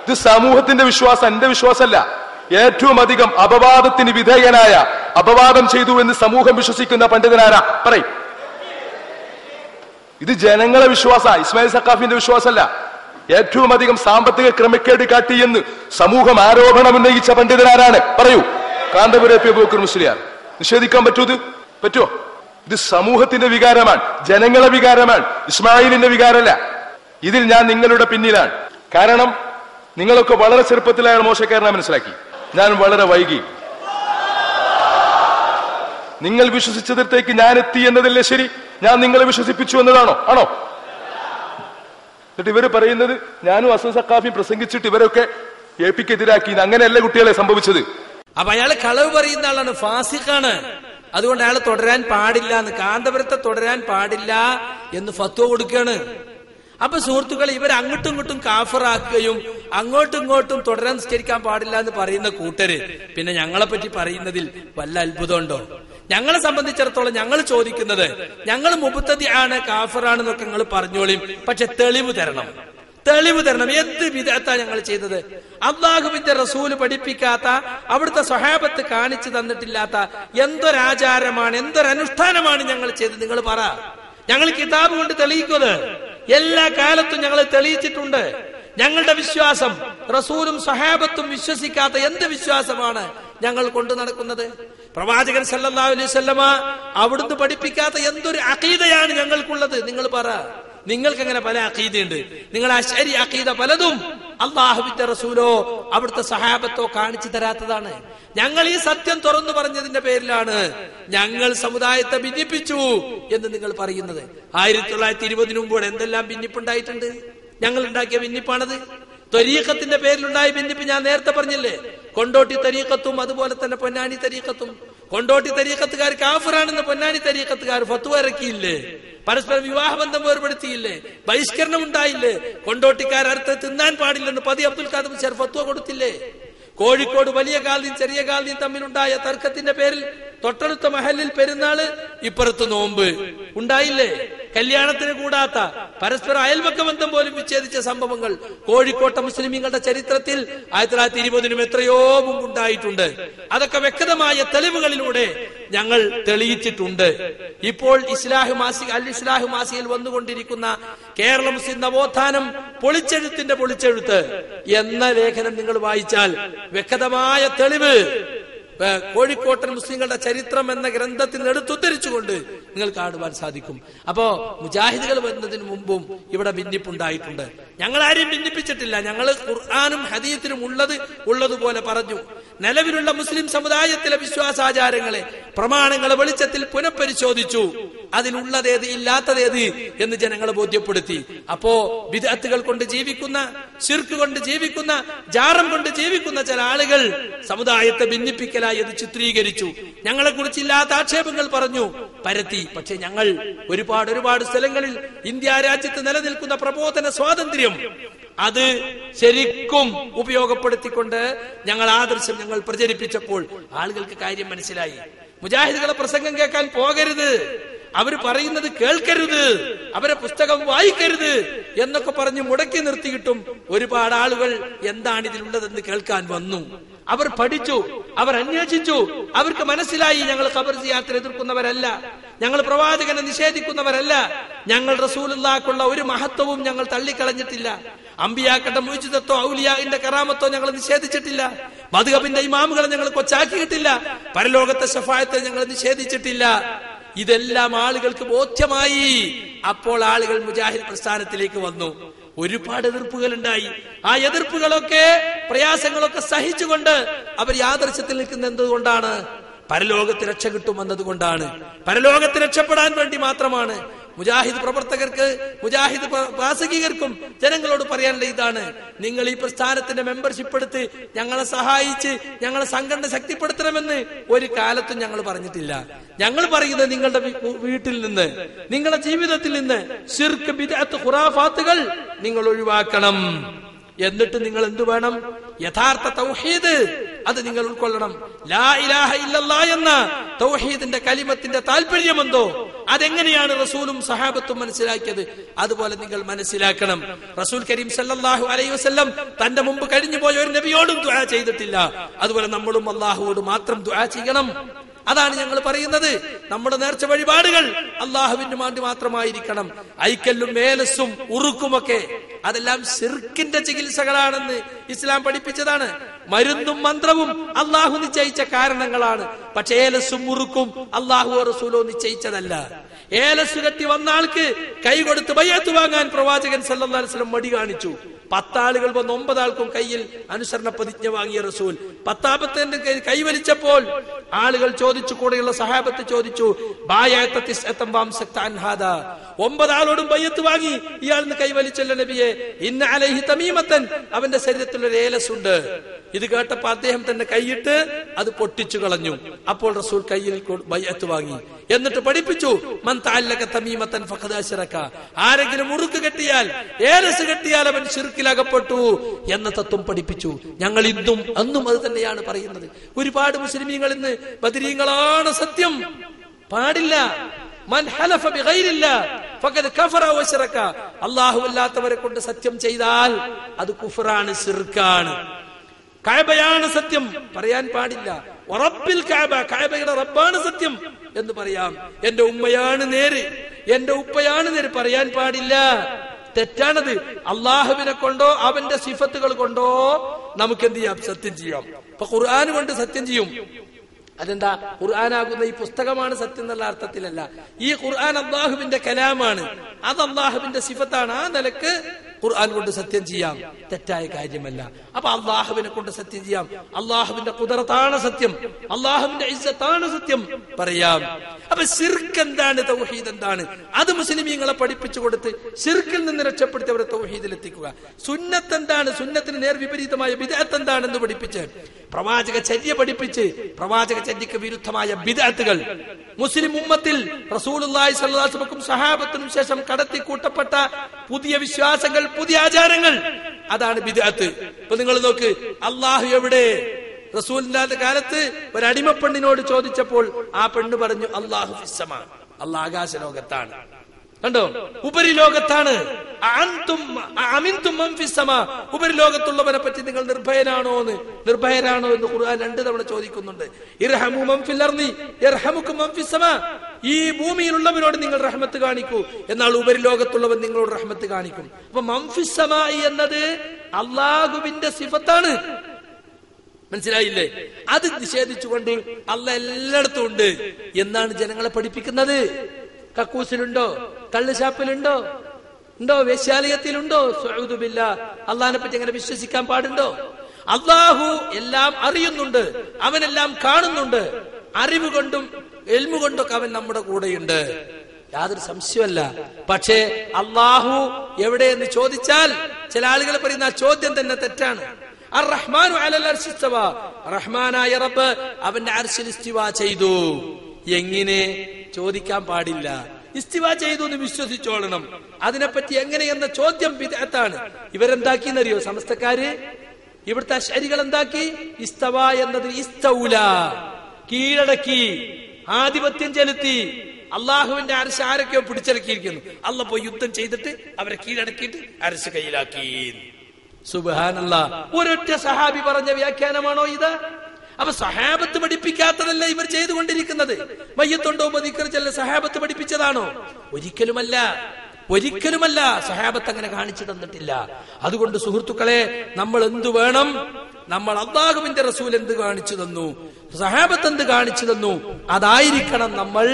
ഇത് സമൂഹത്തിന്റെ വിശ്വാസം, എന്റെ വിശ്വാസമല്ല. ഏറ്റവും അധികം അപവാദത്തിന് വിധേയനായ, അപവാദം ചെയ്തു എന്ന് സമൂഹം വിശ്വസിക്കുന്ന പണ്ഡിതനാരാ? പറയും. ഇത് ജനങ്ങളെ വിശ്വാസ, ഇസ്മായിൽ സഖാഫിന്റെ വിശ്വാസമല്ല. ഏറ്റവും അധികം സാമ്പത്തിക ക്രമക്കേട് കാട്ടി എന്ന് സമൂഹം ആരോപണം ഉന്നയിച്ച പണ്ഡിതനാരാണ്? പറയൂ. കാന്തപുരം പി. അബൂബക്കർ മുസ്ലിയാർ. നിഷേധിക്കാൻ പറ്റുമോ? ഇത് സമൂഹത്തിന്റെ വികാരമാണ്, ജനങ്ങളെ വികാരമാണ്, ഇസ്മായിലിന്റെ വികാരമല്ല. ഇതിൽ ഞാൻ നിങ്ങളുടെ പിന്നിലാണ്. കാരണം നിങ്ങളൊക്കെ വളരെ ചെറുപ്പത്തിലായ മോശക്കാരനെ മനസ്സിലാക്കി. ഞാൻ വളരെ വൈകി. നിങ്ങൾ വിശ്വസിച്ചതിലേക്ക് ഞാൻ എത്തി എന്നതല്ലേ ശരി? ഞാൻ നിങ്ങളെ വിശ്വസിപ്പിച്ചു എന്നതാണോ? ആണോ? എന്നിട്ട് ഇവര് പറയുന്നത് ഞാനും അസദ് സഖാഫി പ്രസംഗിച്ചിട്ട് ഇവരൊക്കെ എപിക്കെതിരാക്കി. അങ്ങനെയല്ല കുട്ടികളെ സംഭവിച്ചത്. അപ്പൊ അയാള് കളവ് പറയുന്ന ആളാണ്, ഫാസിഖാണ്. അതുകൊണ്ട് അയാൾ തുടരാൻ പാടില്ല എന്ന്, കാന്തപുരത്തെ തുടരാൻ പാടില്ല എന്ന് ഫത്വ കൊടുക്കുകയാണ്. അപ്പൊ സുഹൃത്തുക്കൾ, ഇവർ അങ്ങോട്ടും ഇങ്ങോട്ടും കാഫറാക്കുകയും അങ്ങോട്ടും ഇങ്ങോട്ടും തുടരാൻ നിസ്കരിക്കാൻ പാടില്ല എന്ന് പറയുന്ന കൂട്ടര് പിന്നെ ഞങ്ങളെ പറ്റി പറയുന്നതിൽ വല്ല അത്ഭുതമുണ്ടോ? ഞങ്ങളെ സംബന്ധിച്ചിടത്തോളം ഞങ്ങൾ ചോദിക്കുന്നത്, ഞങ്ങൾ മുബ്തദിആണ്, കാഫറാണെന്നൊക്കെ നിങ്ങൾ പറഞ്ഞോളിയും, പക്ഷെ തെളിവ് തരണം. എന്ത് ബിദ്അത്താ ഞങ്ങൾ ചെയ്തത്? അല്ലാഹുവിന്റെ റസൂല് പഠിപ്പിക്കാത്ത, അവിടുത്തെ സ്വഹാബത്ത് കാണിച്ചു തന്നിട്ടില്ലാത്ത എന്തൊരാചാരമാണ്, എന്തൊരനുഷ്ഠാനമാണ് ഞങ്ങൾ ചെയ്തത്? നിങ്ങൾ പറ. ഞങ്ങൾ കിതാബ് കൊണ്ട് തെളിയിക്കുന്നത്, എല്ലാ കാലത്തും ഞങ്ങൾ തെളിയിച്ചിട്ടുണ്ട്. ഞങ്ങളുടെ വിശ്വാസം റസൂലും സ്വഹാബത്തും വിശ്വസിക്കാത്ത എന്ത് വിശ്വാസമാണ് ഞങ്ങൾ കൊണ്ടു നടക്കുന്നത്? പ്രവാചകൻ സല്ലല്ലാഹു അലൈഹി വസല്ലമ അവിടുന്ന് പഠിപ്പിക്കാത്ത എന്തൊരു അഖീദയാണ് ഞങ്ങൾക്കുള്ളത്? നിങ്ങൾ പറ. നിങ്ങൾക്ക് അങ്ങനെ പല അഖീദയുണ്ട്. നിങ്ങൾ അശ്അരി അഖീദ പലതും അല്ലാഹുവിന്റെ റസൂലോ അവിടുത്തെ സഹാബത്തോ കാണിച്ചു തരാത്തതാണ്. ഞങ്ങൾ ഈ സത്യം തുറന്നു പറഞ്ഞതിന്റെ പേരിലാണ് ഞങ്ങൾ സമുദായത്തെ ഭിന്നിപ്പിച്ചു എന്ന് നിങ്ങൾ പറയുന്നത്. 1920 മുമ്പ് എന്തെല്ലാം ഭിന്നിപ്പുണ്ടായിട്ടുണ്ട്? ഞങ്ങൾ ഉണ്ടാക്കിയ ഭിന്നിപ്പാണത്. ത്വരീഖത്തിന്റെ പേരിലുണ്ടായ ഭിന്നിപ്പ് ഞാൻ നേരത്തെ പറഞ്ഞില്ലേ? കൊണ്ടോട്ടി തരീഖത്തും അതുപോലെ തന്നെ പൊന്നാനി തരീഖത്തും. കൊണ്ടോട്ടി തരീഖത്തുകാർ കാഫിറാണെന്ന് പൊന്നാനി തരീഖത്തുകാർ ഫത്വ ഇറക്കിയില്ലേ? പരസ്പരം വിവാഹബന്ധം വേർപെടുത്തിയില്ലേ? ബഹിഷ്കരണം ഉണ്ടായില്ലേ? കൊണ്ടോട്ടിക്കാർ അടുത്ത് തിന്നാൻ പാടില്ലെന്ന് പതി അബ്ദുൽ ഖാദർ മുസ്ലിയാർ ഫത്വ കൊടുത്തില്ലേ? കോഴിക്കോട് വലിയ കാലിയും ചെറിയ കാലിയും തമ്മിലുണ്ടായ തർക്കത്തിന്റെ പേരിൽ തൊട്ടടുത്ത മഹലിൽ പെരുന്നാള്, ഇപ്പുറത്ത് നോമ്പ് ഉണ്ടായില്ലേ? കല്യാണത്തിന് കൂടാത്ത, പരസ്പര അയൽപക്ക ബന്ധം പോലും വിച്ഛേദിച്ച സംഭവങ്ങൾ കോഴിക്കോട്ടെ മുസ്ലിമീങ്ങളുടെ ചരിത്രത്തിൽ 1920 എത്രയോ മുമ്പുണ്ടായിട്ടുണ്ട്. അതൊക്കെ വ്യക്തമായ തെളിവുകളിലൂടെ ഞങ്ങൾ തെളിയിച്ചിട്ടുണ്ട്. ഇപ്പോൾ അൽ ഇസ്ലാഹു മാസികയിൽ വന്നുകൊണ്ടിരിക്കുന്ന കേരള മുസ്ലിം നവോത്ഥാനം പൊളിച്ചെഴുത്തിന്റെ പൊളിച്ചെഴുത്ത് എന്ന ലേഖനം നിങ്ങൾ വായിച്ചാൽ വ്യക്തമായ തെളിവ് കോഴിക്കോട്ടൻ മുസ്ലിങ്ങളുടെ ചരിത്രം എന്ന ഗ്രന്ഥത്തിൽ എടുത്തുദ്ധരിച്ചുകൊണ്ട് നിങ്ങൾക്ക് കാണുവാൻ സാധിക്കും. അപ്പോ മുജാഹിദുകൾ വരുന്നതിന് മുമ്പും ഇവിടെ ഭിന്നിപ്പുണ്ടായിട്ടുണ്ട്. ഞങ്ങൾ ആരെയും ഭിന്നിപ്പിച്ചിട്ടില്ല. ഞങ്ങൾ ഖുർആനും ഹദീസിലും ഉള്ളതുപോലെ പറഞ്ഞു. നിലവിലുള്ള മുസ്ലിം സമുദായത്തിലെ വിശ്വാസാചാരങ്ങളെ, പ്രമാണങ്ങളെ വെളിച്ചത്തിൽ പുനഃപരിശോധിച്ചു. അതിലുള്ളതേത് ഇല്ലാത്തതേത് എന്ന് ജനങ്ങളെ ബോധ്യപ്പെടുത്തി. അപ്പോ ബിദ്അത്തുകൾ കൊണ്ട് ജീവിക്കുന്ന, ശിർക്ക് കൊണ്ട് ജീവിക്കുന്ന, ജാറം കൊണ്ട് ജീവിക്കുന്ന ചില ആളുകൾ സമുദായത്തെ ഭിന്നിപ്പിക്കലായി അത് ചിത്രീകരിച്ചു. ഞങ്ങളെ കുറിച്ചില്ലാത്ത ആക്ഷേപങ്ങൾ പറഞ്ഞു, പരത്തി. പക്ഷെ ഞങ്ങൾ ഒരുപാട് സ്ഥലങ്ങളിൽ ഇന്ത്യ രാജ്യത്ത് നിലനിൽക്കുന്ന പ്രബോധന സ്വാതന്ത്ര്യം അത് ശരിക്കും ഉപയോഗപ്പെടുത്തിക്കൊണ്ട് ഞങ്ങൾ ആദർശം ഞങ്ങൾ പ്രചരിപ്പിച്ചപ്പോൾ ആളുകൾക്ക് കാര്യം മനസ്സിലായി. മുജാഹിദുകളെ പ്രസംഗം കേൾക്കാൻ പോകരുത്, അവർ പറയുന്നത് കേൾക്കരുത്, അവരെ പുസ്തകം വായിക്കരുത് എന്നൊക്കെ പറഞ്ഞ് മുടക്കി നിർത്തിയിട്ടും ഒരുപാട് ആളുകൾ എന്താണ് ഇതിലുള്ളതെന്ന് കേൾക്കാൻ വന്നു. അവർ പഠിച്ചു, അവർ അന്വേഷിച്ചു, അവർക്ക് മനസ്സിലായി ഞങ്ങൾ ഖബർ സിയാറത്തിനെ എതിർക്കുന്നവരല്ല, ഞങ്ങൾ പ്രവാചകനെ നിഷേധിക്കുന്നവരല്ല, ഞങ്ങൾ റസൂലുള്ളാഹിക്കുള്ള ഒരു മഹത്വവും ഞങ്ങൾ തള്ളിക്കളഞ്ഞിട്ടില്ല, അമ്പിയാക്കളുടെ മുഅ്ജിസത്തോ ഔലിയാഇന്റെ കറാമത്തോ ഞങ്ങൾ നിഷേധിച്ചിട്ടില്ല, മദ്ഹബിന്റെ ഇമാമുകളെ ഞങ്ങൾ കൊച്ചാക്കിയിട്ടില്ല, പരലോകത്തെ ശഫാഅത്തെ ഞങ്ങൾ നിഷേധിച്ചിട്ടില്ല. ഇതെല്ലാം ആളുകൾക്ക് ബോധ്യമായി. അപ്പോൾ ആളുകൾ മുജാഹിദ് പ്രസ്ഥാനത്തിലേക്ക് വന്നു. ഒരുപാട് എതിർപ്പുകൾ ഉണ്ടായി. ആ എതിർപ്പുകളൊക്കെ, പ്രയാസങ്ങളൊക്കെ സഹിച്ചുകൊണ്ട് അവർ ആദർശത്തിൽ നിൽക്കുന്ന എന്തുകൊണ്ടാണ്? പരലോകത്ത് രക്ഷ കിട്ടുമെന്നതുകൊണ്ടാണ്. പരലോകത്ത് രക്ഷപ്പെടാൻ വേണ്ടി മാത്രമാണ്. മുജാഹിദ് പ്രവർത്തകർക്ക്, മുജാഹിദ് പ്രാസംഗികർക്കും ജനങ്ങളോട് പറയാനുള്ള ഇതാണ്: നിങ്ങൾ ഈ പ്രസ്ഥാനത്തിന്റെ മെമ്പർഷിപ്പ് എടുത്ത് ഞങ്ങളെ സഹായിച്ച് ഞങ്ങളെ സംഘടന ശക്തിപ്പെടുത്തണമെന്ന് ഒരു കാലത്തും ഞങ്ങൾ പറഞ്ഞിട്ടില്ല. ഞങ്ങൾ പറയുന്നത് നിങ്ങളുടെ വീട്ടിൽ നിന്ന്, നിങ്ങളുടെ ജീവിതത്തിൽ നിന്ന് ശിർക്ക്, ബിദ്അത്ത്, ഖുറാഫാത്തുകൾ നിങ്ങൾ ഒഴിവാക്കണം. എന്നിട്ട് നിങ്ങൾ എന്തു വേണം? യഥാർത്ഥ തൗഹീദ് അത് നിങ്ങൾ ഉൾക്കൊള്ളണം. ലാ ഇലാഹ ഇല്ലല്ലാഹ് എന്ന തൗഹീദിന്റെ കലിമത്തിന്റെ താല്പര്യമെന്തോ അതെങ്ങനെയാണ് റസൂലും സഹാബത്തും മനസ്സിലാക്കിയത്, അതുപോലെ നിങ്ങൾ മനസ്സിലാക്കണം. റസൂൽ കരീം സല്ലല്ലാഹു അലൈഹി വസല്ലം തന്റെ മുമ്പ് കഴിഞ്ഞു പോയ ഒരു നബിയോടും ദുആ ചെയ്തിട്ടില്ല. അതുപോലെ നമ്മളും അള്ളാഹുവോട് മാത്രം ദുആ ചെയ്യണം. അതാണ് ഞങ്ങൾ പറയുന്നത്. നമ്മുടെ നേർച്ച വഴിപാടുകൾ അള്ളാഹുവിന് വേണ്ടി മാത്രമായിരിക്കണം. ഐക്കല്ലും മേലസും ഉറുക്കുമൊക്കെ അതെല്ലാം ശിർക്കിന്റെ ചികിത്സകളാണെന്ന് ഇസ്ലാം പഠിപ്പിച്ചതാണ്. മരുന്നും മന്ത്രവും അള്ളാഹു നിശ്ചയിച്ച കാരണങ്ങളാണ്. പക്ഷെ ഏലസും ഉറുക്കും അള്ളാഹുവോ റസൂലോ നിശ്ചയിച്ചതല്ല. ഏലസ് കെട്ടി വന്ന ആൾക്ക് കൈ കൊടുത്ത് ബയ്യത്ത് വാങ്ങാൻ പ്രവാചകൻ സല്ലല്ലാഹു അലൈഹി വസല്ലം മടി കാണിച്ചു. 10 ആളുകൾ വന്ന് 9 ആൾക്കും കയ്യിൽ അനുസരണ പ്രതിജ്ഞ വാങ്ങിയ റസൂൽ 10ാമത്തെ കൈവലിച്ചപ്പോൾ ആളുകൾ ചോദിച്ചു, കൂടെയുള്ള സഹാബത്ത് ചോദിച്ചു, 9 ആളോടും ബയ്യത്ത് വാങ്ങി, ഇയാളിന്ന് കൈവലിച്ചല്ലോ നബിയെ, ഇന്ന അലൈഹി തമീമത്തൻ, അവന്റെ ശരീരത്തിൽ ഒരു ഏലസ് ഉണ്ട്. ഇത് കേട്ടപ്പോ അദ്ദേഹം തന്നെ കൈയിട്ട് അത് പൊട്ടിച്ചു കളഞ്ഞു. അപ്പോൾ റസൂൽ കയ്യിൽ ബയ്യത്ത് വാങ്ങി. എന്നിട്ട് പഠിപ്പിച്ചു, മൻ തഅല്ലക തമീമത്തൻ ഫഖദ് അശ്റക, ആരെങ്കിലും മുറുക്ക് കെട്ടിയാൽ, ഏലസ് കെട്ടിയാൽ അവൻ ശിർക്കിലകപ്പെട്ടു എന്ന തത്വം പഠിപ്പിച്ചു. ഞങ്ങൾ ഇന്നും അന്നും അത് തന്നെയാണ് പറയുന്നത്. ഒരുപാട് മുസ്ലിമീങ്ങൾ ഇന്ന് ബദരീങ്ങളാണ്, സത്യം പാടില്ല. മൻ ഹലഫ ബിഗൈരില്ലാ ഫഖദ് കഫറ വശറക, അല്ലാഹു അല്ലാത്തവരെ കൊണ്ട് സത്യം ചെയ്താൽ അത് കുഫറാണ്, ശിർക്കാണ്. കഅബയാണ് സത്യം, പറയാൻ പാടില്ല. റബ്ബിൽ കഅബ, കഅബയുടെ റബ്ബാണ് സത്യം എന്ന് പറയാം. എന്റെ ഉമ്മയാണ് നേര്, എന്റെ ഉപ്പയാണ് നേര്, പറയാൻ പാടില്ല. തെറ്റാണത്. അള്ളാഹുവിനെ കൊണ്ടോ അവന്റെ സിഫത്തുകൾ കൊണ്ടോ നമുക്ക് എന്ത് ചെയ്യാം? സത്യം ചെയ്യാം. ഇപ്പൊ ഖുർആൻ കൊണ്ട് സത്യം ചെയ്യും. അതെന്താ? ഖുർആനാകുന്ന ഈ പുസ്തകമാണ് സത്യം എന്നുള്ള അർത്ഥത്തിലല്ല. ഈ ഖുർആൻ അള്ളാഹുവിന്റെ കലാമാണ്, അത് അള്ളാഹുവിന്റെ സിഫത്താണ്. ആ നിലക്ക് ഖുർആൻ കൊണ്ട് സത്യം ചെയ്യാം, തെറ്റായ കാര്യമല്ല. അപ്പൊ അള്ളാഹുവിനെ കൊണ്ട് സത്യം ചെയ്യാം. അള്ളാഹുവിന്റെ ഖുദറത്താണ് സത്യം, അള്ളാഹുവിന്റെ ഇസ്സത്താണ് സത്യം പറയാം. അപ്പൊ ശിർക്ക് എന്താണ്, തൗഹീദ് എന്താണ്, അത് മുസ്ലിമീങ്ങളെ പഠിപ്പിച്ചു കൊടുത്ത് ശിർക്കിൽ നിന്ന് രക്ഷപ്പെടുത്തി അവരെ തൗഹീദിൽ എത്തിക്കുക. സുന്നത്ത് എന്താണ്, സുന്നത്തിന് നേർവിപരീതമായ ബിദ്അത്ത് എന്താണെന്ന് പഠിപ്പിച്ച്, പ്രവാചക ചര്യ പഠിപ്പിച്ച്, പ്രവാചക ചര്യക്ക് വിരുദ്ധമായ ബിദ്അത്തുകൾ മുസ്ലിം ഉമ്മത്തിൽ റസൂലുള്ളാഹി സ്വല്ലല്ലാഹു അലൈഹി വസല്ലം സഹാബത്തിനും ശേഷം കടത്തിക്കൂട്ടപ്പെട്ട പുതിയ വിശ്വാസങ്ങൾ, പുതിയ ആചാരങ്ങൾ, അതാണ് ബിദ്അത്ത്. ഇപ്പൊ നിങ്ങൾ നോക്ക്, അള്ളാഹു എവിടെ? റസൂലിന്റെ കാലത്ത് ഒരു അടിമപ്പെണ്ണിനോട് ചോദിച്ചപ്പോൾ ആ പെണ്ണ് പറഞ്ഞു, അല്ലാഹു ഫിസ്സമാ, അല്ലാഹ് ആകാശ ലോകത്താണ്. കണ്ടോ? ഉപരിലോകത്താണ്. ഉപരിലോകത്തുള്ളവനെ പറ്റി നിങ്ങൾ നിർഭയനാണോ എന്ന് ഖുർആൻ 2 തവണ ചോദിക്കുന്നുണ്ട്. ഇർഹമു മൻ ഫിൽ അർളി യർഹമുകും മൻ ഫിസ് സമാ, ഈ ഭൂമിയിലുള്ളവരോട് നിങ്ങൾ റഹ്മത്ത് കാണിക്കൂ, എന്നാൽ ഉപരിലോകത്തുള്ളവൻ നിങ്ങളോട് റഹ്മത്ത് കാണിക്കും. അപ്പൊ മൻ ഫിസ് സമാ എന്നത് അല്ലാഹുവിന്റെ സിഫത്താണ്. മനസ്സിലായില്ലേ? അത് നിഷേധിച്ചുകൊണ്ട് അല്ലാഹ് എല്ലായിടത്തും ഉണ്ട് എന്നാണ് ജനങ്ങളെ പഠിപ്പിക്കുന്നത്. കക്കൂസിലുണ്ടോ? കള്ളുഷാപ്പിലുണ്ടോ? വേശ്യാലയത്തിലുണ്ടോ? സുഊദു ബില്ലാഹ്, അള്ളാഹിനെ പറ്റി അങ്ങനെ വിശ്വസിക്കാൻ പാടുണ്ടോ? അള്ളാഹു എല്ലാം അറിയുന്നുണ്ട്, അവനെല്ലാം കാണുന്നുണ്ട്. അറിവ് കൊണ്ടും എൽമു കൊണ്ടൊക്കെ അവൻ നമ്മുടെ കൂടെയുണ്ട്, യാതൊരു സംശയമല്ല. പക്ഷേ അള്ളാഹു എവിടെയെന്ന് ചോദിച്ചാൽ ചില ആളുകൾ പറയുന്ന ആ ചോദ്യം തന്നെ തെറ്റാണ്. അർ-റഹ്മാനു അലൽ അർശി ഇസ്തവാ, റഹ്മാനായ റബ്ബ് അവന്റെ അർശിൽ ഇസ്തിവാ ചെയ്തു. എങ്ങനെ ചോദിക്കാൻ പാടില്ല. ഇസ്തിവാ ചെയ്തു എന്ന് വിശ്വസിച്ചോളണം. അതിനെപ്പറ്റി എങ്ങനെയെന്ന ചോദ്യം ബിദ്അത്താണ്. ഇവരെന്താക്കിയെന്നറിയോ സമസ്തക്കാര്? ഇവിടുത്തെ അശ്അരികൾ എന്താക്കി? ഇസ്തവ എന്നത് ഇസ്തൗല, കീഴടക്കി, ആധിപത്യം ചെലുത്തി. അള്ളാഹുവിന്റെ അർശ് ആരൊക്കെയോ പിടിച്ചിറക്കിയിരിക്കുന്നു. അള്ളാഹ് പോയി യുദ്ധം ചെയ്തിട്ട് അവരെ കീഴടക്കിയിട്ട് അർശ് കയ്യിലാക്കി. സുബ്ഹാനല്ലാഹ്. ഒരൊറ്റ സഹാബി പറഞ്ഞ വ്യാഖ്യാനമാണോ ഇത്? അപ്പൊ സഹാബത്ത് പഠിപ്പിക്കാത്തതല്ല ഇവർ ചെയ്തുകൊണ്ടിരിക്കുന്നത്. മയ്യത്തുണ്ടോ ദിക്ർ ചൊല്ല സഹാബത്ത് പഠിപ്പിച്ചതാണോ? ഒരിക്കലുമല്ല, ഒരിക്കലുമല്ല. സഹാബത്ത് അങ്ങനെ കാണിച്ചു തന്നിട്ടില്ല. അതുകൊണ്ട് സുഹൃത്തുക്കളെ, നമ്മൾ എന്തു വേണം? നമ്മൾ അല്ലാഹുവിന്റെ റസൂൽ എന്ത് കാണിച്ചു തന്നു, സഹാബത്ത് എന്ത് കാണിച്ചു തന്നു, അതായിരിക്കണം നമ്മൾ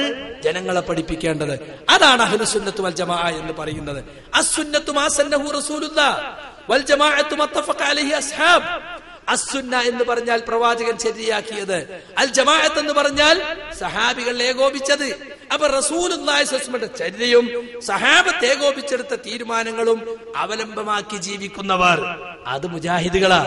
ജനങ്ങളെ പഠിപ്പിക്കേണ്ടത്. അതാണ് അഹ്ലുസുന്നത്ത് വൽ ജമാഅ എന്ന് പറയുന്നത്. അസ്സുന്നത്തു മാ സന്നഹു റസൂലുള്ളാഹ് വൽ ജമാഅത്തു മത്തഫഖ അലൈഹി അസ്ഹാബ്. അസ്സുന്ന എന്ന് പറഞ്ഞാൽ പ്രവാചകൻ ശരിയാക്കിയത്, അൽ ജമാഅത്ത് എന്ന് പറഞ്ഞാൽ സഹാബികൾ ഏകോപിച്ചത്. അപ്പൊ റസൂലുള്ളാഹി സ്വല്ലല്ലാഹു അലൈഹി വസല്ലം ചര്യയും സഹാബത്ത് ഏകോപിച്ചെടുത്ത തീരുമാനങ്ങളും അവലംബമാക്കി ജീവിക്കുന്നവർ, അത് മുജാഹിദുകളാ.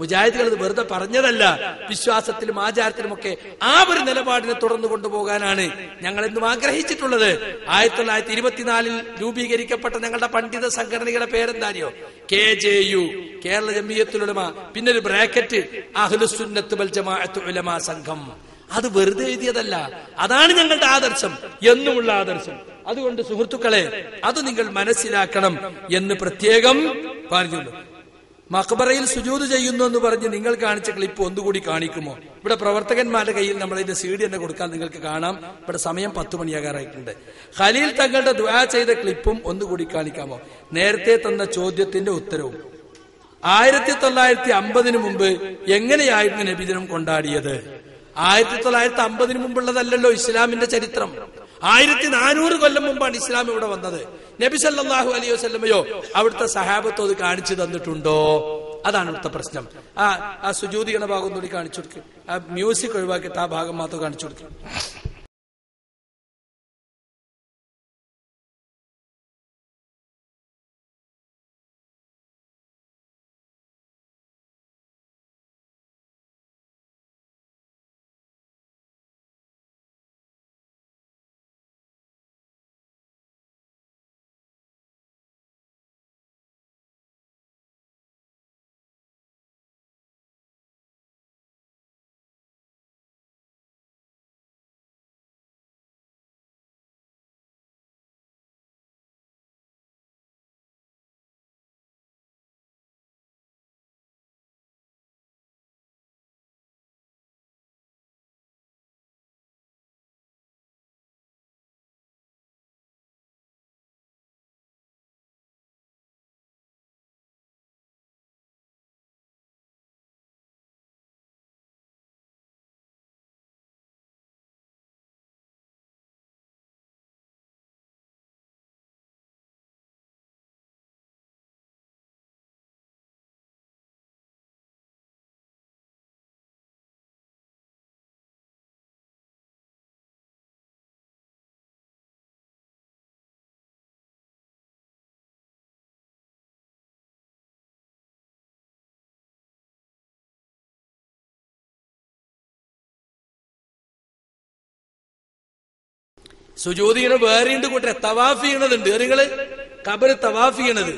മുജാഹിദുകൾ ഇത് വെറുതെ പറഞ്ഞതല്ല. വിശ്വാസത്തിലും ആചാരത്തിലും ഒക്കെ ആ ഒരു നിലപാടിനെ തുടർന്നു കൊണ്ടുപോകാനാണ് ഞങ്ങൾ എന്നും ആഗ്രഹിച്ചിട്ടുള്ളത്. 1924 രൂപീകരിക്കപ്പെട്ട ഞങ്ങളുടെ പണ്ഡിത സംഘടനയുടെ പേരെന്താറിയോ? KJU, കേരള ജംഇയ്യത്തുൽ ഉലമ. പിന്നെ ഒരു ബ്രാക്കറ്റ് അഹ്ലുസുന്നത്ത് വൽ ജമാഅത്ത് ഉലമാ സംഘം. അത് വെറുതെ എഴുതിയതല്ല, അതാണ് ഞങ്ങളുടെ ആദർശം, എന്നുമുള്ള ആദർശം. അതുകൊണ്ട് സുഹൃത്തുക്കളെ, അത് നിങ്ങൾ മനസ്സിലാക്കണം എന്ന് പ്രത്യേകം പറഞ്ഞുള്ളൂ. മഖബറയിൽ സുജൂദ് ചെയ്യുന്നു എന്ന് പറഞ്ഞ് നിങ്ങൾ കാണിച്ച ക്ലിപ്പ് ഒന്നുകൂടി കാണിക്കുമോ? ഇവിടെ പ്രവർത്തകന്മാരുടെ കയ്യിൽ നമ്മൾ ഇതിന്റെ CD തന്നെ കൊടുക്കാൻ നിങ്ങൾക്ക് കാണാം. ഇവിടെ സമയം 10 മണിയാകാറായിട്ടുണ്ട്. ഖലീൽ തങ്ങളുടെ ദുആ ചെയ്ത ക്ലിപ്പും ഒന്നുകൂടി കാണിക്കാമോ? നേരത്തെ തന്ന ചോദ്യത്തിന്റെ ഉത്തരവും. 1950 മുമ്പ് എങ്ങനെയായിരുന്നു നബിദിനം കൊണ്ടാടിയത്? 1950 മുമ്പുള്ളതല്ലല്ലോ ഇസ്ലാമിന്റെ ചരിത്രം. 1400 കൊല്ലം മുമ്പാണ് ഇസ്ലാം ഇവിടെ വന്നത്. നബി സല്ലല്ലാഹു അലൈഹി വസല്ലമയോ അവിടുത്തെ സഹാബത്തോ അത് കാണിച്ചു തന്നിട്ടുണ്ടോ? അതാണ് ഇവിടുത്തെ പ്രശ്നം. ആ സുജൂദ് ചെയ്യണ ഭാഗം കൂടി കാണിച്ചു കൊടുക്കുക. ആ മ്യൂസിക് ഒഴിവാക്കിയിട്ട് ആ ഭാഗം മാത്രം കാണിച്ചു കൊടുക്കുക. സുജൂദ് ചെയ്യണ വേറെയുണ്ട് കൂട്ടരെ, തവാഫ് ചെയ്യണതുണ്ട്. നിങ്ങള് ഖബർ തവാഫ് ചെയ്യണത്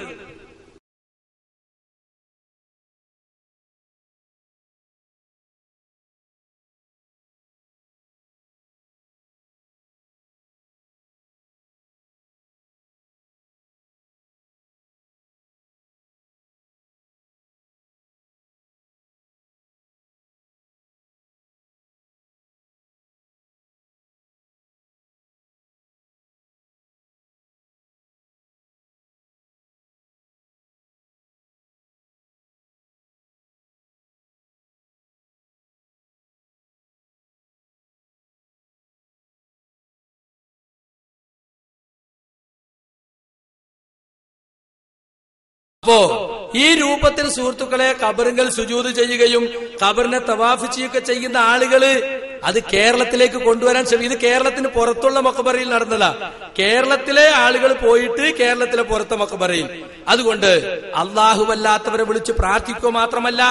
അപ്പോ ഈ രൂപത്തിൽ സുഹൃത്തുക്കളെ ഖബറുകൾ സുജൂദ് ചെയ്യുകയും ഖബറിനെ തവാഫ് ചെയ്യുകയൊക്കെ ചെയ്യുന്ന ആളുകള് അത് കേരളത്തിലേക്ക് കൊണ്ടുവരാൻ ശ്രമിക്കും. ഇത് കേരളത്തിന് പുറത്തുള്ള മഖബറയിൽ നടന്നതാ. കേരളത്തിലെ ആളുകൾ പോയിട്ട് കേരളത്തിലെ പുറത്തെ മഖബറയിൽ. അതുകൊണ്ട് അല്ലാഹുവല്ലാത്തവരെ വിളിച്ച് പ്രാർത്ഥിക്കുക മാത്രമല്ല,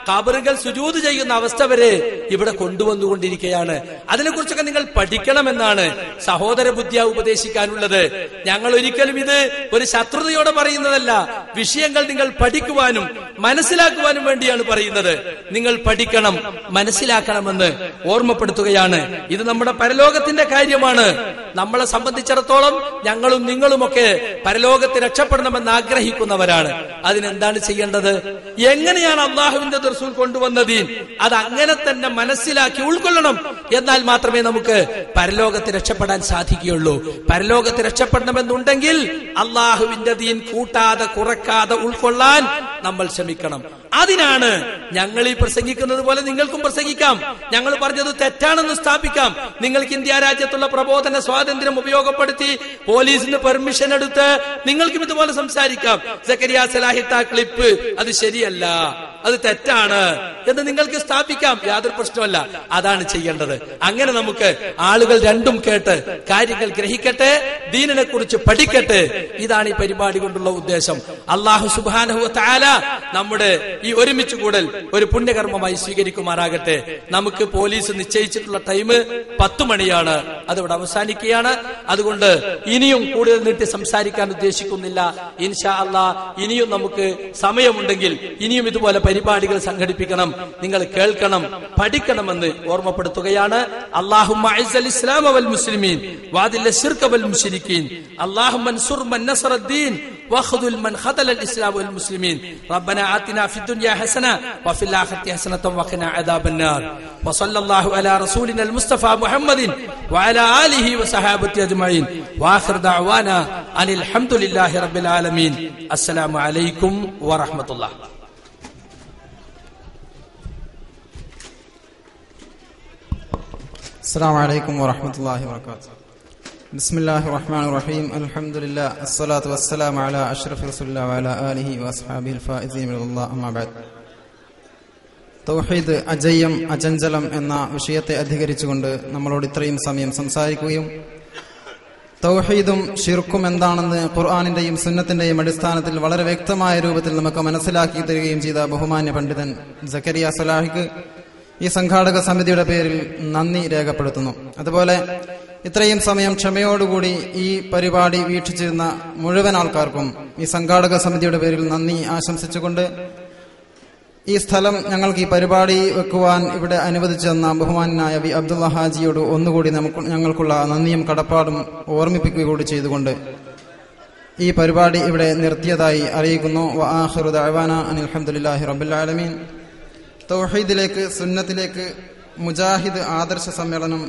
ഖബറുകൾ സുജൂദ് ചെയ്യുന്ന അവസ്ഥ വരെ ഇവിടെ കൊണ്ടുവന്നുകൊണ്ടിരിക്കുകയാണ്. അതിനെക്കുറിച്ചൊക്കെ നിങ്ങൾ പഠിക്കണമെന്നാണ് സഹോദര ബുദ്ധിയ ഉപദേശിക്കാനുള്ളത്. ഞങ്ങൾ ഒരിക്കലും ഇത് ഒരു ശത്രുതയോടെ പറയുന്നതല്ല. വിഷയങ്ങൾ നിങ്ങൾ പഠിക്കുവാനും മനസ്സിലാക്കുവാനും വേണ്ടിയാണ് പറയുന്നത്. നിങ്ങൾ പഠിക്കണം, മനസ്സിലാക്കണമെന്ന് ഓർമ്മപ്പെടുത്തുകയാണ്. ഇത് നമ്മുടെ പരലോകത്തിന്റെ കാര്യമാണ്. നമ്മളെ സംബന്ധിച്ചിടത്തോളം ഞങ്ങളും നിങ്ങളുമൊക്കെ പരലോകത്ത് രക്ഷപ്പെടണമെന്ന് ആഗ്രഹിക്കുന്നവരാണ്. അതിനെന്താണ് ചെയ്യേണ്ടത്? എങ്ങനെയാണ് അള്ളാഹുവിന്റെ റസൂൽ കൊണ്ടുവന്നത് അത് അങ്ങനെ തന്നെ മനസ്സിലാക്കി ഉൾക്കൊള്ളണം. എന്നാൽ മാത്രമേ നമുക്ക് പരലോകത്ത് രക്ഷപ്പെടാൻ സാധിക്കുകയുള്ളൂ. പരലോകത്ത് രക്ഷപ്പെടണമെന്നുണ്ടെങ്കിൽ അള്ളാഹുവിന്റെ ദീൻ കൂട്ടാതെ കുറക്കാതെ ഉൾക്കൊള്ളാൻ നമ്മൾ ശ്രമിക്കണം. അതിനാണ് ഞങ്ങൾ ഈ പ്രസംഗിക്കുന്നത് പോലെ നിങ്ങൾക്കും പ്രസംഗിക്കാം. ഞങ്ങൾ പറഞ്ഞത് തെറ്റാണെന്ന് സ്ഥാപിക്കാം. നിങ്ങൾക്ക് ഇന്ത്യ രാജ്യത്തുള്ള പ്രബോധന സ്വാതന്ത്ര്യം ഉപയോഗപ്പെടുത്തി പോലീസിന് പെർമിഷൻ എടുത്ത് നിങ്ങൾക്കും ഇതുപോലെ സംസാരിക്കാം. സക്കരിയ സലാഹിത്ത ക്ലിപ്പ് അത് ശരിയല്ല, അത് തെറ്റാണ് എന്ന് നിങ്ങൾക്ക് സ്ഥാപിക്കാം. യാതൊരു പ്രശ്നമല്ല. അതാണ് ചെയ്യേണ്ടത്. അങ്ങനെ നമുക്ക് ആളുകൾ രണ്ടും കേട്ട് കാര്യങ്ങൾ ഗ്രഹിക്കട്ടെ, ദീനിനെ കുറിച്ച് പഠിക്കട്ടെ. ഇതാണ് ഈ പരിപാടി കൊണ്ടുള്ള ഉദ്ദേശം. അല്ലാഹു സുബ്ഹാനഹു വ തആല നമ്മുടെ ഈ ഒരുമിച്ച് കൂടൽ ഒരു പുണ്യകർമ്മമായി സ്വീകരിക്കുമാറാകട്ടെ. നമുക്ക് പോലീസ് നിശ്ചയിച്ചിട്ടുള്ള ടൈം 10 മണിയാണ്. അതിവിടെ അവസാനിക്കുകയാണ്. അതുകൊണ്ട് ഇനിയും കൂടുതൽ നീട്ടി സംസാരിക്കാൻ ഉദ്ദേശിക്കുന്നില്ല. ഇൻഷാ അല്ലാഹ് ഇനിയും നമുക്ക് സമയമുണ്ടെങ്കിൽ ഇനിയും ഇതുപോലെ പരിപാടികൾ സംഘടിപ്പിക്കണം, നിങ്ങൾ കേൾക്കണം, പഠിക്കണമെന്ന് ഓർമ്മപ്പെടുത്തുകയാണ്. അല്ലാഹുമ്മ അഇസ്സൽ ഇസ്ലാമ വൽ മുസ്ലിമീൻ വഅദിൽ ശിർക വൽ മുശ്രിക്കീൻ അല്ലാഹുമ്മ അൻസുർ മൻ നസറദ്ദീൻ വഖ്ദുൽ മൻ ഖതലൽ ഇസ്ലാം വൽ മുസ്ലിമീൻ റബ്ബനാ ആതിനാ ഫിദ് ദുനിയാ ഹസന വഫിൽ ആഖിറതി ഹസനതൻ വഖിനാ അദാബന്നാർ വസല്ലല്ലാഹു അലാ റസൂലിനൽ മുസ്തഫ മുഹമ്മദിൻ വഅലാ ആലിഹി വസഹാബത്തി അജ്മഈൻ വആഖിർ ദഅവാനാ അനിൽ ഹംദുലില്ലാഹി റബ്ബിൽ ആലമീൻ. അസ്സലാമു അലൈക്കും വറഹ്മത്തുള്ളാഹി. السلام عليكم ورحمة الله وبركاته. بسم الله الرحمن الرحيم. الحمد لله الصلاة والسلام على أشرف رسول الله وعلى آله وأصحابه الفائزين من الله. أما بعد. തൗഹീദ് അജയ്യം അചഞ്ചലം എന്ന വിഷയത്തെ അധികരിച്ചുകൊണ്ട് നമ്മളോട് ഇത്രയും സമയം സംസാരിക്കുകയും തൗഹീദും ഷിർക്കും എന്താണെന്ന് ഖുർആനിന്റെയും സുന്നത്തിന്റെയും അടിസ്ഥാനത്തിൽ വളരെ വ്യക്തമായ രൂപത്തിൽ നമുക്ക് മനസ്സിലാക്കി തരികയും ചെയ്ത ബഹുമാന്യ പണ്ഡിതൻ സക്കരിയ സലാഹിക്ക് ഈ സംഘാടക സമിതിയുടെ പേരിൽ നന്ദി രേഖപ്പെടുത്തുന്നു. അതുപോലെ ഇത്രയും സമയം ക്ഷമയോടുകൂടി ഈ പരിപാടി വീക്ഷിച്ചിരുന്ന മുഴുവൻ ആൾക്കാർക്കും ഈ സംഘാടക സമിതിയുടെ പേരിൽ നന്ദി ആശംസിച്ചുകൊണ്ട് ഈ സ്ഥലം ഞങ്ങൾക്ക് ഈ പരിപാടി വെക്കുവാൻ ഇവിടെ അനുവദിച്ചു തന്ന ബഹുമാനായ വി അബ്ദുള്ള ഹാജിയോട് ഒന്നുകൂടി ഞങ്ങൾക്കുള്ള നന്ദിയും കടപ്പാടും ഓർമ്മിപ്പിക്കുക കൂടി ചെയ്തുകൊണ്ട് ഈ പരിപാടി ഇവിടെ നിർത്തിയതായി അറിയിക്കുന്നു. വആഖിറു ദഅവാനാ അനിൽ ഹംദുലില്ലാഹി റബ്ബിൽ ആലമീൻ. തൗഹീദിലേക്ക് സുന്നത്തിലേക്ക് മുജാഹിദ് ആദർശ സമ്മേളനം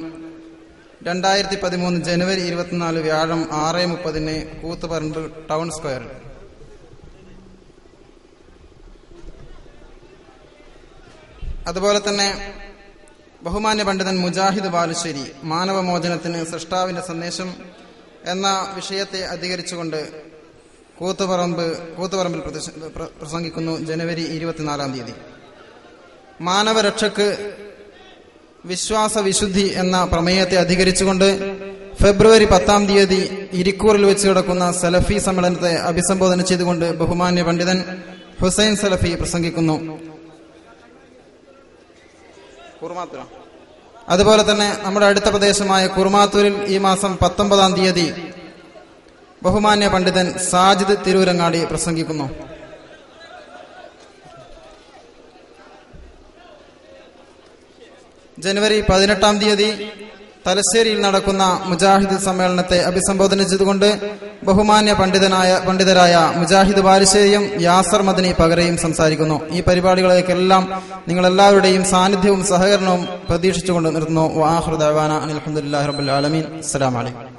2013 ജനുവരി 24 വ്യാഴം 6:30 കൂത്തുപറമ്പ് ടൗൺ സ്ക്വയറിൽ. അതുപോലെ തന്നെ ബഹുമാന്യ പണ്ഡിതൻ മുജാഹിദ് ബാലുശ്ശേരി മാനവമോചനത്തിന് സൃഷ്ടാവിന്റെ സന്ദേശം എന്ന വിഷയത്തെ അധികരിച്ചുകൊണ്ട് കൂത്തുപറമ്പിൽ പ്രസംഗിക്കുന്നു. ജനുവരി 24 മാനവരക്ഷക്ക് വിശ്വാസവിശുദ്ധി എന്ന പ്രമേയത്തെ അധികരിച്ചുകൊണ്ട് ഫെബ്രുവരി 10 ഇരിക്കൂറിൽ വെച്ച് നടക്കുന്ന സലഫി സമ്മേളനത്തെ അഭിസംബോധന ചെയ്തുകൊണ്ട് ബഹുമാന്യ പണ്ഡിതൻ ഹുസൈൻ സലഫി പ്രസംഗിക്കുന്നു. അതുപോലെ തന്നെ നമ്മുടെ അടുത്ത പ്രദേശമായ കുറുമാത്തൂരിൽ ഈ മാസം 19 ബഹുമാന്യ പണ്ഡിതൻ സാജിദ് തിരൂരങ്ങാടി പ്രസംഗിക്കുന്നു. ജനുവരി 18 തലശ്ശേരിയിൽ നടക്കുന്ന മുജാഹിദ് സമ്മേളനത്തെ അഭിസംബോധന ചെയ്തുകൊണ്ട് ബഹുമാന്യ പണ്ഡിതരായ മുജാഹിദ് ബാലുശ്ശേരിയും യാസർ മദനി പകരയും സംസാരിക്കുന്നു. ഈ പരിപാടികളേക്കെല്ലാം നിങ്ങളെല്ലാവരുടെയും സാന്നിധ്യവും സഹകരണവും പ്രതീക്ഷിച്ചുകൊണ്ട് നിർത്തുന്നു. വആഖിറു ദഅവാനാ അനിൽ ഹംദുലില്ലാഹി റബ്ബിൽ ആലമീൻ. അസ്സലാമു അലൈക്കും.